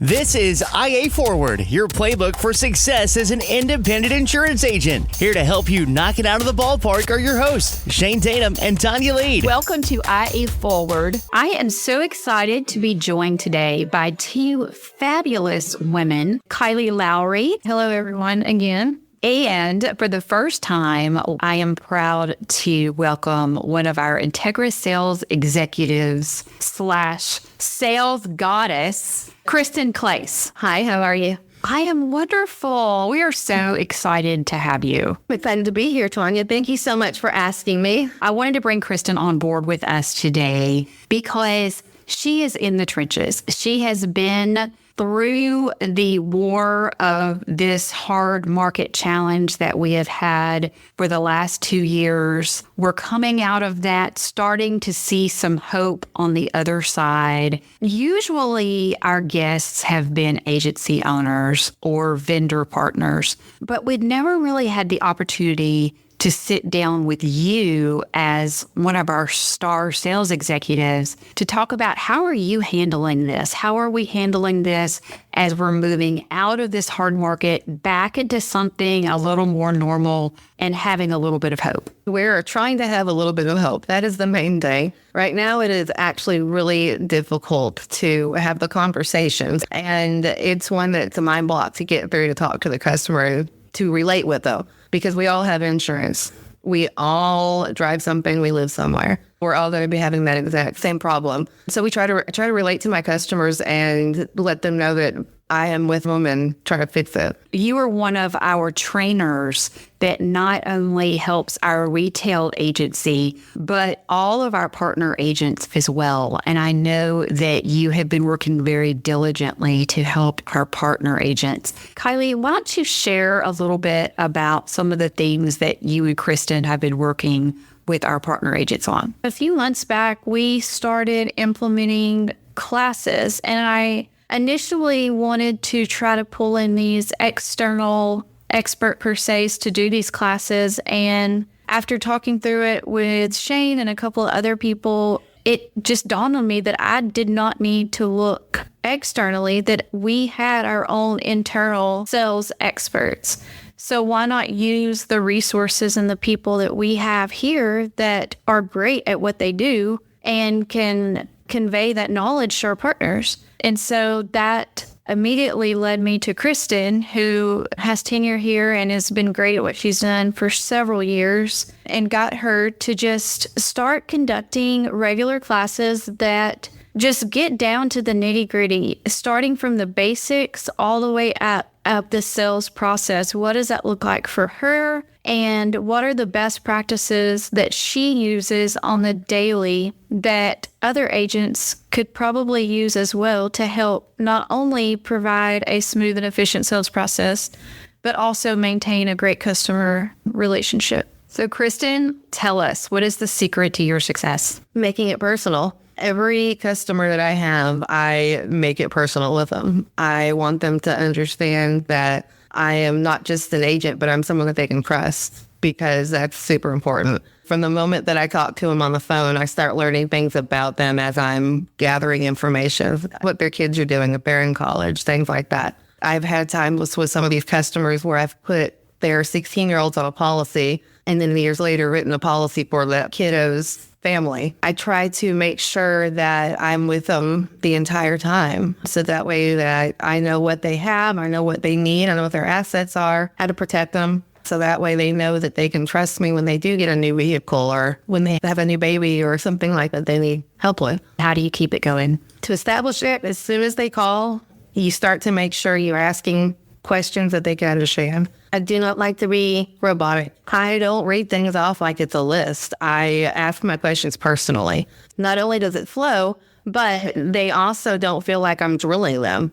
This is IA Forward, your playbook for success as an independent insurance agent. Here to help you knock it out of the ballpark are your hosts, Shane Tatum and Tonya Lead. Welcome to IA Forward. I am so excited to be joined today by two fabulous women, Kylie Lowery. Hello, everyone, again. And for the first time, I am proud to welcome one of our Integra sales executives / sales goddess, Kristyn Klaes. Hi, how are you? I am wonderful. We are so excited to have you. I'm excited to be here, Tonya. Thank you so much for asking me. I wanted to bring Kristyn on board with us today because she is in the trenches. She has been through the war of this hard market challenge that we have had for the last 2 years. We're coming out of that, starting to see some hope on the other side. Usually our guests have been agency owners or vendor partners, but we'd never really had the opportunity to sit down with you as one of our star sales executives to talk about how are you handling this? How are we handling this as we're moving out of this hard market back into something a little more normal and having a little bit of hope? We're trying to have a little bit of hope. That is the main thing. Right now, it is actually really difficult to have the conversations. And it's one that's a mind block to get through to talk to the customer, to relate with them. Because we all have insurance. We all drive something, we live somewhere. We're all going to be having that exact same problem. So we try to relate to my customers and let them know that I am with them and try to fix it. You are one of our trainers that not only helps our retail agency, but all of our partner agents as well. And I know that you have been working very diligently to help our partner agents. Kylie, why don't you share a little bit about some of the things that you and Kristyn have been working with our partner agents on? A few months back, we started implementing classes, and I initially wanted to try to pull in these external expert per se to do these classes. And after talking through it with Shane and a couple of other people, it just dawned on me that I did not need to look externally, that we had our own internal sales experts. So why not use the resources and the people that we have here that are great at what they do and can convey that knowledge to our partners? And so that immediately led me to Kristyn, who has tenure here and has been great at what she's done for several years, and got her to just start conducting regular classes that just get down to the nitty-gritty, starting from the basics all the way up the sales process. What does that look like for her? And what are the best practices that she uses on the daily that other agents could probably use as well to help not only provide a smooth and efficient sales process, but also maintain a great customer relationship? So Kristyn, tell us, what is the secret to your success? Making it personal. Every customer that I have, I make it personal with them. I want them to understand that I am not just an agent, but I'm someone that they can trust, because that's super important. From the moment that I talk to them on the phone, I start learning things about them as I'm gathering information, what their kids are doing, if they're in college, things like that. I've had times with some of these customers where I've put their 16-year-olds on a policy and then years later written a policy for the kiddos' family. I try to make sure that I'm with them the entire time. So that way that I know what they have, I know what they need, I know what their assets are, how to protect them. So that way they know that they can trust me when they do get a new vehicle or when they have a new baby or something like that they need help with. How do you keep it going? To establish it, as soon as they call, you start to make sure you're asking questions that they can understand. I do not like to be robotic. I don't read things off like it's a list. I ask my questions personally. Not only does it flow, but they also don't feel like I'm drilling them.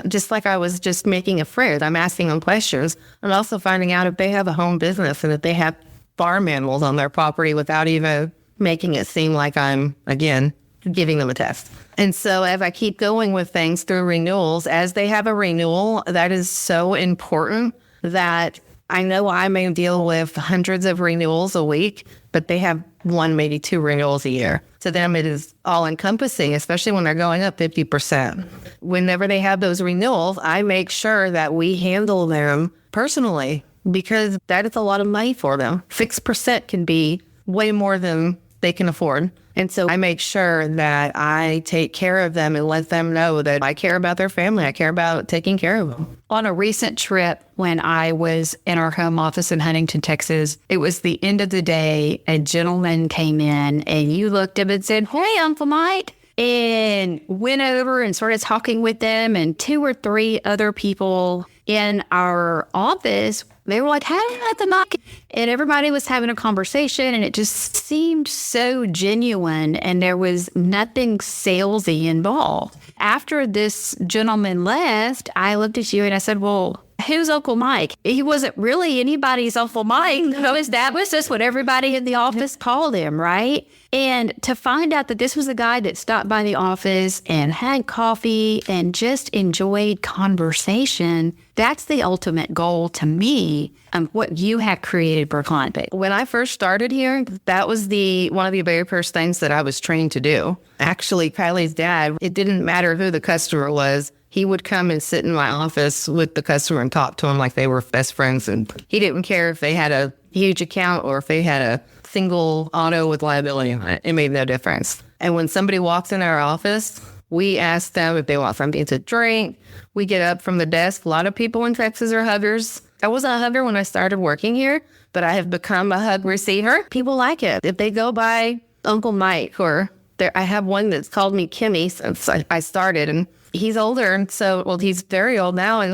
Just like I was just making a friend, I'm asking them questions. I'm also finding out if they have a home business and if they have farm animals on their property without even making it seem like I'm, again, giving them a test. And so as I keep going with things through renewals, as they have a renewal, that is so important that I know I may deal with hundreds of renewals a week, but they have one, maybe two renewals a year. To them, it is all encompassing, especially when they're going up 50%. Whenever they have those renewals, I make sure that we handle them personally because that is a lot of money for them. 6% can be way more than they can afford. And so I make sure that I take care of them and let them know that I care about their family. I care about taking care of them. On a recent trip, when I was in our home office in Huntington, Texas, it was the end of the day. A gentleman came in and you looked up and said, "Hey, Uncle Mike," and went over and started talking with them. And 2 or 3 other people in our office, they were like, "Hey, Uncle Mike." And everybody was having a conversation and it just seemed so genuine and there was nothing salesy involved. After this gentleman left, I looked at you and I said, "Well, who's Uncle Mike?" He wasn't really anybody's Uncle Mike. That was just what everybody in the office called him, right? And to find out that this was a guy that stopped by the office and had coffee and just enjoyed conversation, that's the ultimate goal to me of what you have created for Client Base. When I first started here, that was one of the very first things that I was trained to do. Actually, Kylie's dad, it didn't matter who the customer was. He would come and sit in my office with the customer and talk to them like they were best friends. And he didn't care if they had a huge account or if they had a single auto with liability on it. It made no difference. And when somebody walks in our office, we ask them if they want something to drink. We get up from the desk. A lot of people in Texas are huggers. I wasn't a hugger when I started working here, but I have become a hug receiver. People like it. If they go by Uncle Mike or I have one that's called me Kimmy since I started, and he's older. And so, he's very old now, and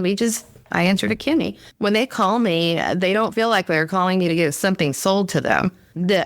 I answer to Kimmy. When they call me, they don't feel like they're calling me to get something sold to them.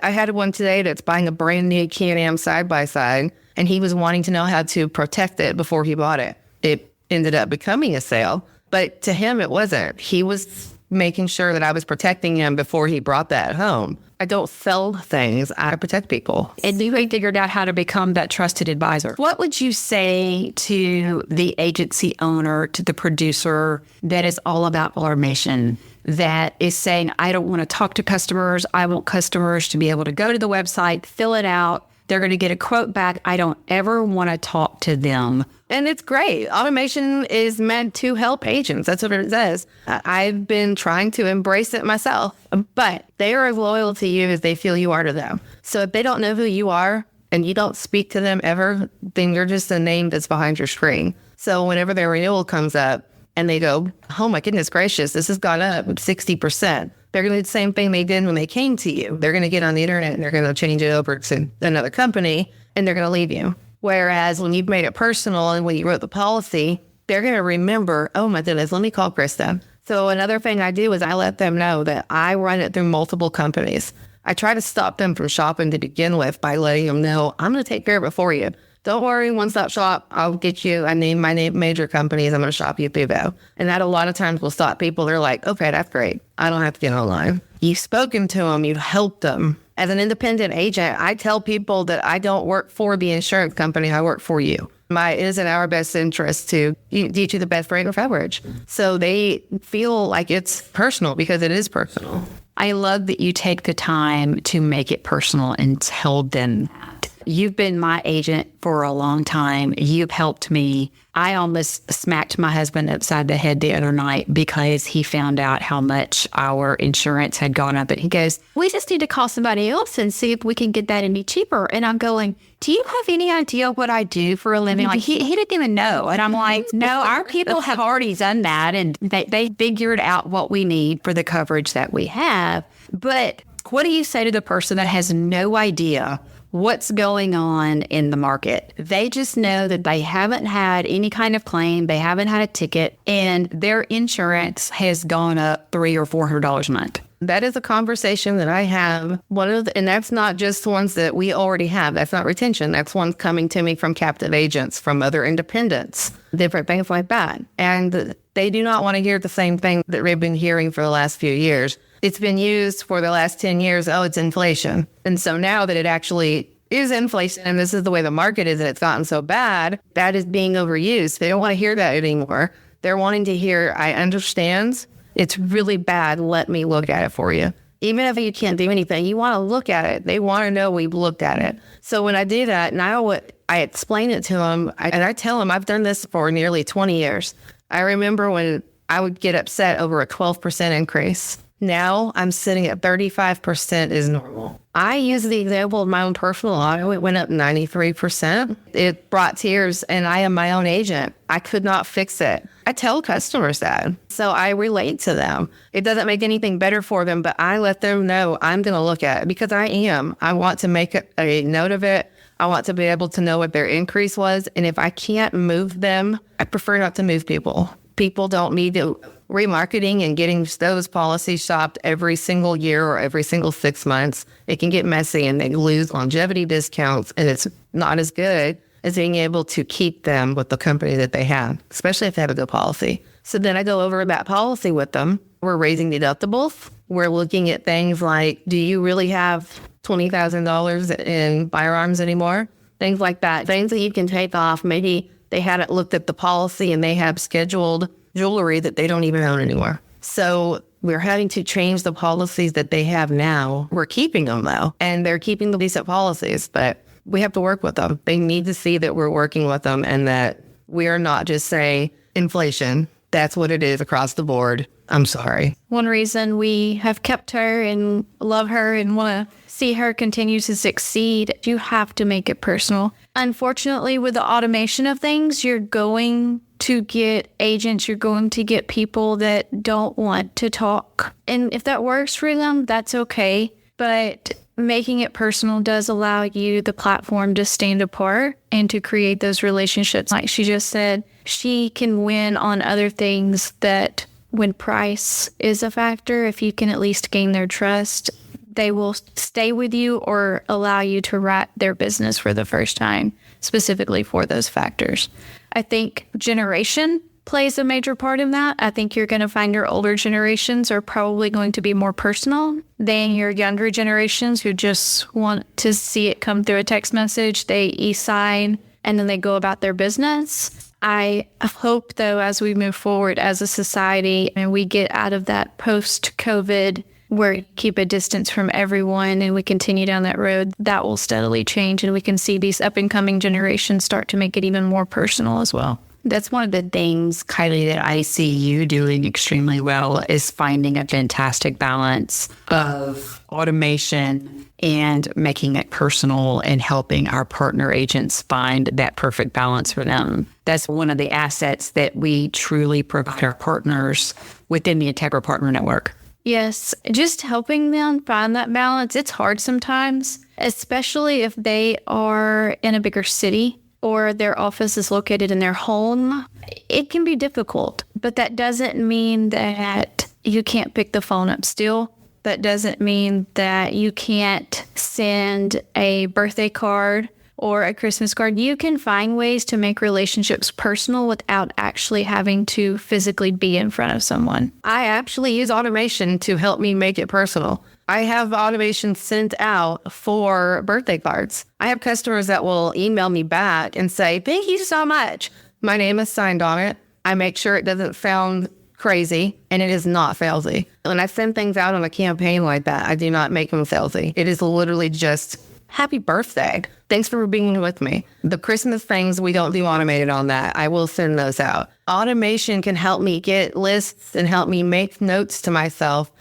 I had one today that's buying a brand new Can-Am side-by-side, and he was wanting to know how to protect it before he bought it. It ended up becoming a sale, but to him, it wasn't. He was making sure that I was protecting him before he brought that home. I don't sell things. I protect people. And you figured out how to become that trusted advisor. What would you say to the agency owner, to the producer that is all about automation, that is saying, "I don't want to talk to customers. I want customers to be able to go to the website, fill it out. They're going to get a quote back. I don't ever want to talk to them." And it's great. Automation is meant to help agents. That's what it says. I've been trying to embrace it myself, but they are as loyal to you as they feel you are to them. So if they don't know who you are and you don't speak to them ever, then you're just a name that's behind your screen. So whenever their renewal comes up and they go, "Oh my goodness gracious, this has gone up 60%. They're going to do the same thing they did when they came to you. They're going to get on the internet and they're going to change it over to another company and they're going to leave you. Whereas when you've made it personal and when you wrote the policy, they're going to remember, "Oh my goodness, let me call Kristyn." So another thing I do is I let them know that I run it through multiple companies. I try to stop them from shopping to begin with by letting them know, "I'm going to take care of it for you. Don't worry, one-stop shop. I'll get you. I name my major companies. I'm going to shop you through them." And that a lot of times will stop people. They're like, "Okay, that's great. I don't have to get online." You've spoken to them. You've helped them. As an independent agent, I tell people that I don't work for the insurance company. I work for you. It is in our best interest to get you the best rate of coverage. So they feel like it's personal because it is personal. I love that you take the time to make it personal and tell them that. You've been my agent for a long time. You've helped me. I almost smacked my husband upside the head the other night because he found out how much our insurance had gone up. And he goes, "We just need to call somebody else and see if we can get that any cheaper." And I'm going, "Do you have any idea what I do for a living?" Like he didn't even know. And I'm like, "No, our people have already done that. And they figured out what we need for the coverage that we have." But what do you say to the person that has no idea what's going on in the market? They just know that they haven't had any kind of claim, they haven't had a ticket, and their insurance has gone up $300 or $400 a month. That is a conversation that I have. And that's not just ones that we already have. That's not retention. That's ones coming to me from captive agents, from other independents, different things like that. And they do not want to hear the same thing that they've been hearing for the last few years. It's been used for the last 10 years. "Oh, it's inflation." And so now that it actually is inflation and this is the way the market is and it's gotten so bad, that is being overused. They don't want to hear that anymore. They're wanting to hear, "I understand It's really bad. Let me look at it for you. Even if you can't do anything, you want to look at it. They want to know we've looked at it. So when I do that, now I explain it to them, and I tell them I've done this for nearly 20 years. I remember when I would get upset over a 12% increase. Now I'm sitting at 35% is normal. I use the example of my own personal auto. It went up 93%. It brought tears, and I am my own agent. I could not fix it. I tell customers that. So I relate to them. It doesn't make anything better for them, but I let them know I'm going to look at it because I am. I want to make a note of it. I want to be able to know what their increase was. And if I can't move them, I prefer not to move people. People don't need to remarketing and getting those policies shopped every single year or every single 6 months. It can get messy and they lose longevity discounts, and it's not as good as being able to keep them with the company that they have, especially if they have a good policy. So then I go over that policy with them. We're raising deductibles. We're looking at things like, do you really have $20,000 in firearms anymore? Things like that. Things that you can take off. Maybe they hadn't looked at the policy and they have scheduled jewelry that they don't even own anymore. So we're having to change the policies that they have now. We're keeping them though, and they're keeping the decent policies, but we have to work with them. They need to see that we're working with them and that we are not just saying inflation. That's what it is across the board. I'm sorry. One reason we have kept her and love her and want to see her continue to succeed, you have to make it personal. Unfortunately, with the automation of things, you're going to get agents, you're going to get people that don't want to talk. And if that works for them, that's okay. But making it personal does allow you the platform to stand apart and to create those relationships. Like she just said, she can win on other things that when price is a factor, if you can at least gain their trust, they will stay with you or allow you to write their business for the first time, specifically for those factors. I think generation plays a major part in that. I think you're going to find your older generations are probably going to be more personal than your younger generations who just want to see it come through a text message. They e-sign and then they go about their business. I hope, though, as we move forward as a society and we get out of that post-COVID where we keep a distance from everyone and we continue down that road, that will steadily change and we can see these up-and-coming generations start to make it even more personal as well. That's one of the things, Kylie, that I see you doing extremely well is finding a fantastic balance of automation and making it personal and helping our partner agents find that perfect balance for them. That's one of the assets that we truly provide our partners within the Integra Partner Network. Yes, just helping them find that balance. It's hard sometimes, especially if they are in a bigger city or their office is located in their home. It can be difficult, but that doesn't mean that you can't pick the phone up still. That doesn't mean that you can't send a birthday card or a Christmas card. You can find ways to make relationships personal without actually having to physically be in front of someone. I actually use automation to help me make it personal. I have automation sent out for birthday cards. I have customers that will email me back and say, thank you so much. My name is signed on it. I make sure it doesn't sound crazy, and it is not salesy. When I send things out on a campaign like that, I do not make them salesy. It is literally just, happy birthday. Thanks for being with me. The Christmas things, we don't do automated on that. I will send those out. Automation can help me get lists and help me make notes to myself,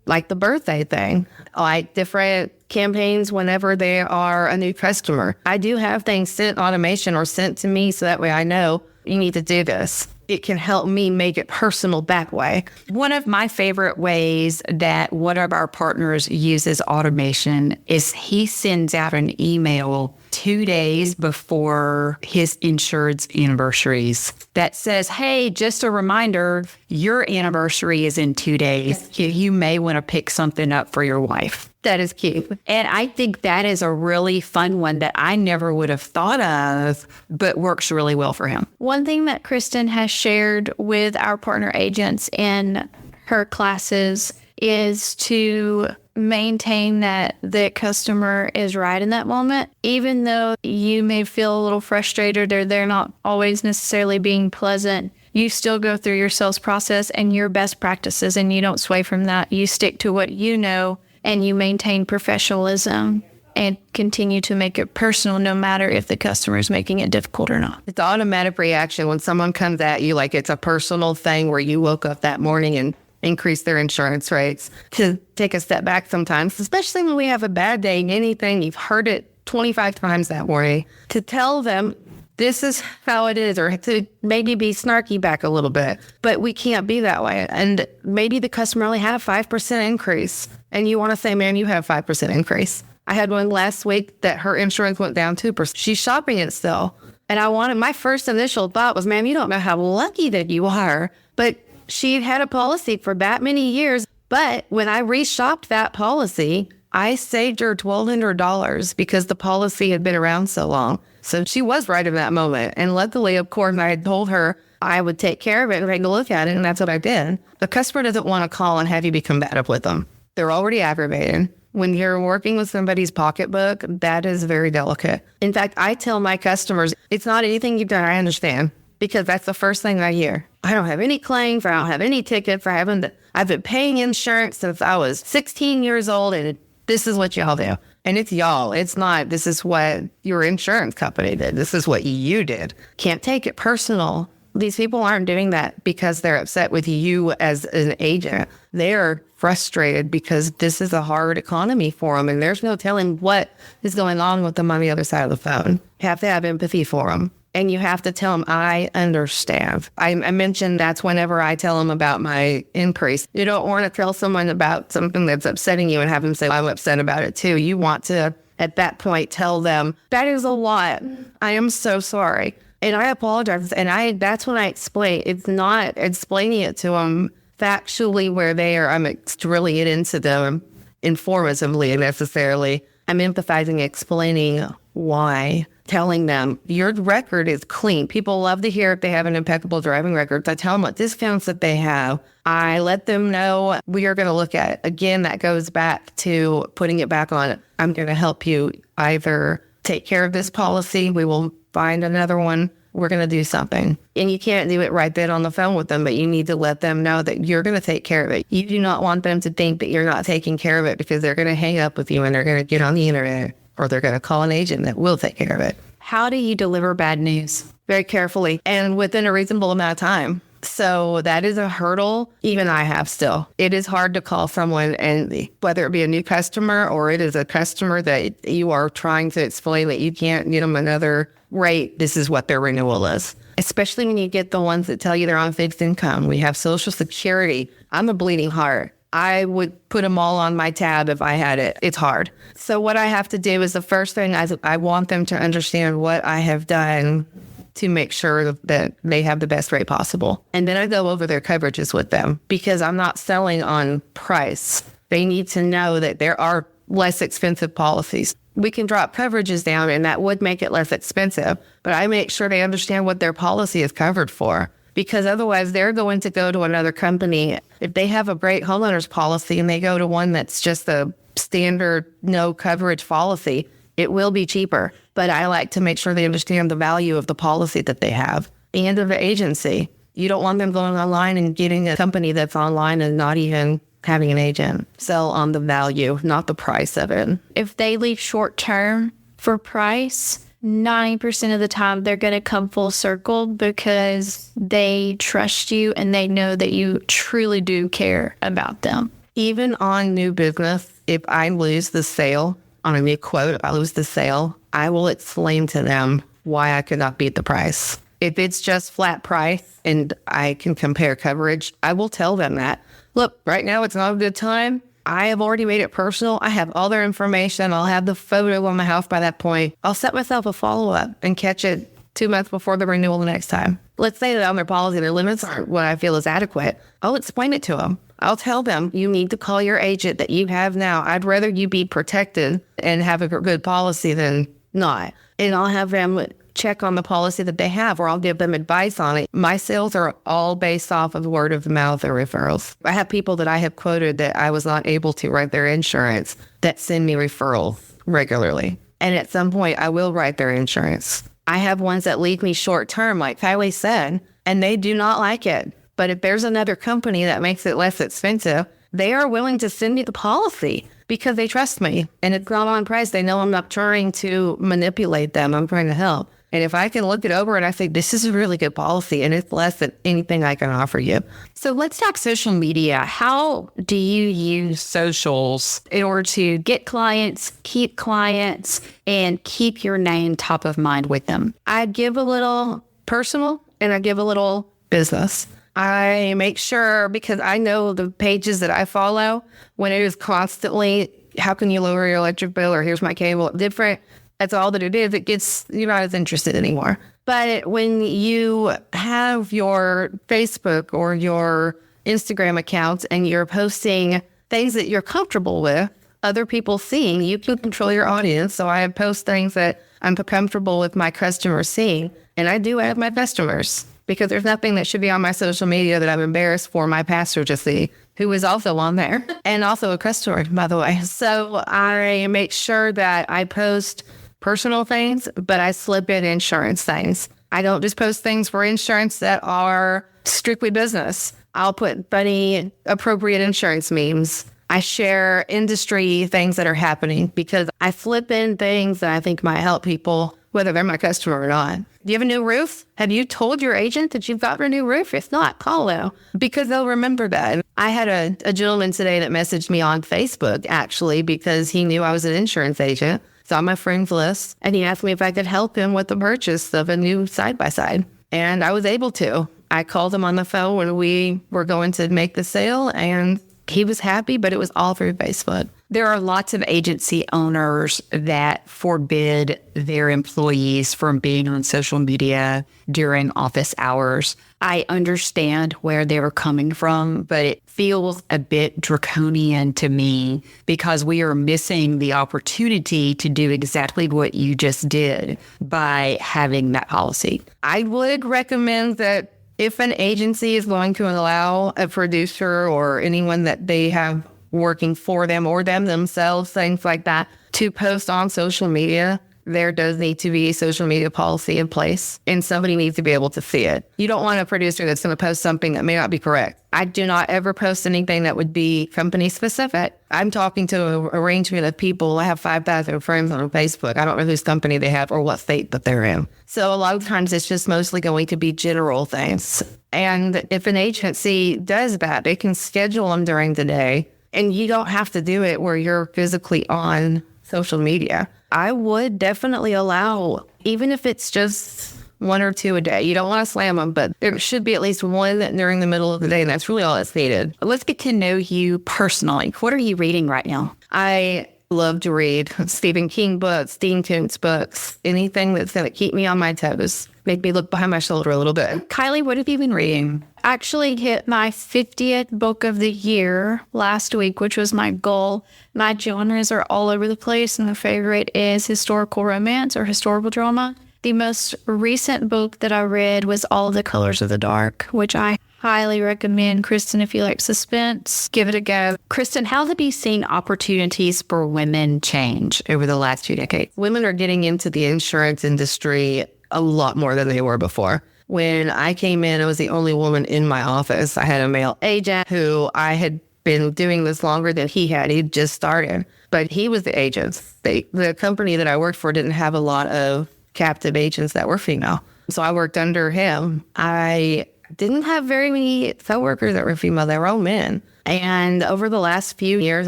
like the birthday thing, like different campaigns whenever they are a new customer. I do have things sent automation or sent to me so that way I know you need to do this. It can help me make it personal that way. One of my favorite ways that one of our partners uses automation is he sends out an email 2 days before his insured's anniversaries that says, hey, just a reminder, your anniversary is in 2 days. You may want to pick something up for your wife. That is cute. And I think that is a really fun one that I never would have thought of, but works really well for him. One thing that Kristyn has shared with our partner agents in her classes is to maintain that the customer is right in that moment. Even though you may feel a little frustrated or they're not always necessarily being pleasant, you still go through your sales process and your best practices, and you don't sway from that. You stick to what you know, and you maintain professionalism and continue to make it personal, no matter if the customer is making it difficult or not. It's automatic reaction when someone comes at you like it's a personal thing where you woke up that morning and increase their insurance rates. To take a step back sometimes, especially when we have a bad day, anything, you've heard it 25 times that morning, to tell them this is how it is, or to maybe be snarky back a little bit. But we can't be that way. And maybe the customer only had a 5% increase, and you want to say, man, you have a 5% increase. I had one last week that her insurance went down 2%. She's shopping it still. And my first initial thought was, man, you don't know how lucky that you are. But she had a policy for that many years. But when I reshopped that policy, I saved her $1,200 because the policy had been around so long. So she was right in that moment. And luckily, of course, I had told her I would take care of it and take a look at it. And that's what I did. The customer doesn't want to call and have you be combative with them. They're already aggravated. When you're working with somebody's pocketbook, that is very delicate. In fact, I tell my customers, it's not anything you've done, I understand, because that's the first thing I hear. I don't have any claims, I don't have any tickets, I've been paying insurance since I was 16 years old, and this is what y'all do. And it's y'all, it's not, this is what your insurance company did. This is what you did. Can't take it personal. These people aren't doing that because they're upset with you as an agent. They're frustrated because this is a hard economy for them, and there's no telling what is going on with them on the other side of the phone. You have to have empathy for them, and you have to tell them, I understand. I mentioned that's whenever I tell them about my increase. You don't want to tell someone about something that's upsetting you and have them say, I'm upset about it too. You want to, at that point, tell them, that is a lot. I am so sorry. And I apologize. And that's when I explain. It's not explaining it to them factually where they are. I'm drilling it into them informatively necessarily. I'm empathizing, explaining why, telling them your record is clean. People love to hear if they have an impeccable driving record. So I tell them what discounts that they have. I let them know we are going to look at, again, that goes back to putting it back on. I'm going to help you either take care of this policy. We will find another one. We're going to do something. And you can't do it right then on the phone with them, but you need to let them know that you're going to take care of it. You do not want them to think that you're not taking care of it, because they're going to hang up with you and they're going to get on the internet, or they're going to call an agent that will take care of it. How do you deliver bad news? Very carefully and within a reasonable amount of time. So that is a hurdle even I have still. It is hard to call someone, and whether it be a new customer or it is a customer that you are trying to explain that you can't get them another rate, this is what their renewal is. Especially when you get the ones that tell you they're on fixed income. We have Social Security. I'm a bleeding heart. I would put them all on my tab if I had it. It's hard. So what I have to do is, the first thing I want them to understand what I have done to make sure that they have the best rate possible. And then I go over their coverages with them, because I'm not selling on price. They need to know that there are less expensive policies. We can drop coverages down and that would make it less expensive, but I make sure they understand what their policy is covered for, because otherwise they're going to go to another company. If they have a great homeowner's policy and they go to one that's just a standard no coverage policy, it will be cheaper. But I like to make sure they understand the value of the policy that they have and of the agency. You don't want them going online and getting a company that's online and not even having an agent. Sell on the value, not the price of it. If they leave short term for price, 90% of the time they're going to come full circle, because they trust you and they know that you truly do care about them. Even on new business, if I lose the sale on a new quote, if I lose the sale, I will explain to them why I could not beat the price. If it's just flat price and I can compare coverage, I will tell them that. Look, right now it's not a good time. I have already made it personal. I have all their information. I'll have the photo on my house by that point. I'll set myself a follow-up and catch it 2 months before the renewal the next time. Let's say that on their policy, their limits aren't what I feel is adequate. I'll explain it to them. I'll tell them, you need to call your agent that you have now. I'd rather you be protected and have a good policy than not. And I'll have them check on the policy that they have, or I'll give them advice on it. My sales are all based off of word of mouth or referrals. I have people that I have quoted that I was not able to write their insurance that send me referrals regularly. And at some point, I will write their insurance. I have ones that leave me short term, like Kylie said. and they do not like it. But if there's another company that makes it less expensive, they are willing to send me the policy because they trust me. And it's not on price. They know I'm not trying to manipulate them. I'm trying to help. And if I can look it over and I say, this is a really good policy and it's less than anything I can offer you. So let's talk social media. How do you use socials in order to get clients, and keep your name top of mind with them? I give a little personal and I give a little business. I make sure, because I know the pages that I follow, when it is constantly, how can you lower your electric bill, or here's my cable, different, that's all that it is. It gets, you're not as interested anymore. But when you have your Facebook or your Instagram accounts and you're posting things that you're comfortable with, other people seeing, you can control your audience. So I post things that I'm comfortable with my customers seeing. And I do have my customers, because there's nothing that should be on my social media that I'm embarrassed for my pastor to see, who is also on there and also a customer, by the way. So I make sure that I post personal things, but I slip in insurance things. I don't just post things for insurance that are strictly business. I'll put funny, appropriate insurance memes. I share industry things that are happening because I flip in things that I think might help people, whether they're my customer or not. Do you have a new roof? Have you told your agent that you've got a new roof? If not, call them, because they'll remember that. I had a gentleman today that messaged me on Facebook, actually, because he knew I was an insurance agent. It's on my friends list. And he asked me if I could help him with the purchase of a new side-by-side. And I was able to. I called him on the phone when we were going to make the sale, and he was happy, but it was all through Facebook. There are lots of agency owners that forbid their employees from being on social media during office hours. I understand where they were coming from, but it feels a bit draconian to me, because we are missing the opportunity to do exactly what you just did by having that policy. I would recommend that if an agency is going to allow a producer or anyone that they have working for them or them themselves, things like that, to post on social media, there does need to be a social media policy in place, and somebody needs to be able to see it. You don't want a producer that's going to post something that may not be correct. I do not ever post anything that would be company specific. I'm talking to an arrangement of people. I have 5,000 friends on Facebook. I don't know whose company they have or what state that they're in. So a lot of times it's just mostly going to be general things. And if an agency does that, they can schedule them during the day, and you don't have to do it where you're physically on social media. I would definitely allow, even if it's just one or two a day. You don't want to slam them, but there should be at least one during the middle of the day, and that's really all that's needed. Let's get to know you personally. What are you reading right now? I love to read Stephen King books, Dean Koontz books, anything that's going to keep me on my toes, make me look behind my shoulder a little bit. Kylie, what have you been reading? Actually hit my 50th book of the year last week, which was my goal. My genres are all over the place, and the favorite is historical romance or historical drama. The most recent book that I read was All the Colors of the Dark, which I highly recommend. Kristyn, if you like suspense, give it a go. Kristyn, how have you seen opportunities for women change over the last 2 decades? Women are getting into the insurance industry a lot more than they were before. When I came in, I was the only woman in my office. I had a male agent who I had been doing this longer than he had. He'd just started, but he was the agent. The company that I worked for didn't have a lot of captive agents that were female. So I worked under him. I didn't have very many coworkers that were female. They were all men. And over the last few years,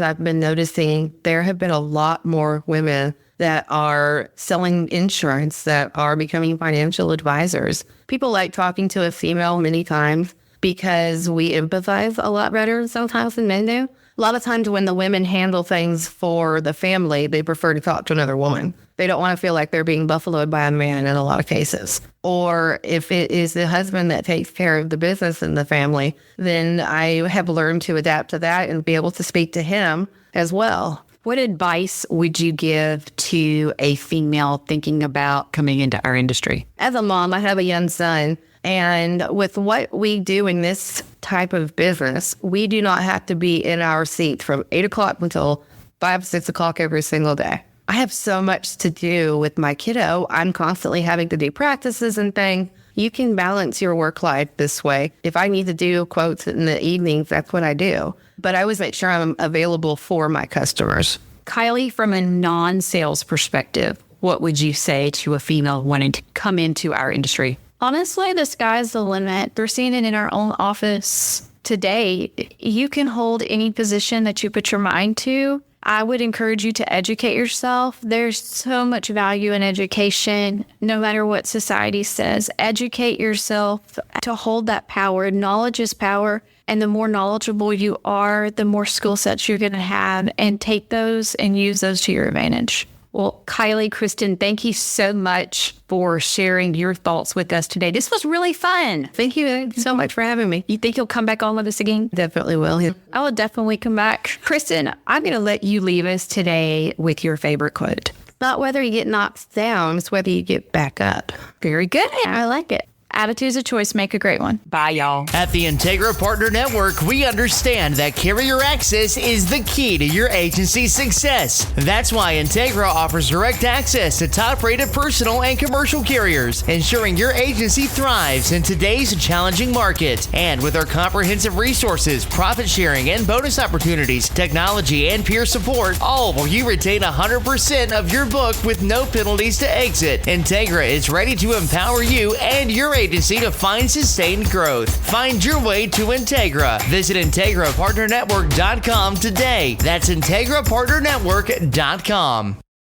I've been noticing there have been a lot more women that are selling insurance, that are becoming financial advisors. People like talking to a female many times because we empathize a lot better sometimes than men do. A lot of times when the women handle things for the family, they prefer to talk to another woman. They don't want to feel like they're being buffaloed by a man in a lot of cases. Or if it is the husband that takes care of the business in the family, then I have learned to adapt to that and be able to speak to him as well. What advice would you give to a female thinking about coming into our industry? As a mom, I have a young son. And with what we do in this type of business, we do not have to be in our seat from 8 o'clock until 5, 6 o'clock every single day. I have so much to do with my kiddo. I'm constantly having to do practices and things. You can balance your work life this way. If I need to do quotes in the evenings, that's what I do. But I always make sure I'm available for my customers. Kylie, from a non-sales perspective, what would you say to a female wanting to come into our industry? Honestly, the sky's the limit. We're seeing it in our own office today. You can hold any position that you put your mind to. I would encourage you to educate yourself. There's so much value in education, no matter what society says. Educate yourself to hold that power. Knowledge is power. And the more knowledgeable you are, the more skill sets you're going to have, and take those and use those to your advantage. Well, Kylie, Kristyn, thank you so much for sharing your thoughts with us today. This was really fun. Thank you so much for having me. You think you'll come back on with us again? Definitely will. Yeah. I will definitely come back. Kristyn, I'm going to let you leave us today with your favorite quote. Not whether you get knocked down, it's whether you get back up. Very good. I like it. Attitude's a choice. Make a great one. Bye, y'all. At the Integra Partner Network, we understand that carrier access is the key to your agency's success. That's why Integra offers direct access to top-rated personal and commercial carriers, ensuring your agency thrives in today's challenging market. And with our comprehensive resources, profit sharing and bonus opportunities, technology and peer support, all will you retain 100% of your book with no penalties to exit. Integra is ready to empower you and your agency to find sustained growth. Find your way to Integra. Visit IntegraPartnerNetwork.com today. That's IntegraPartnerNetwork.com.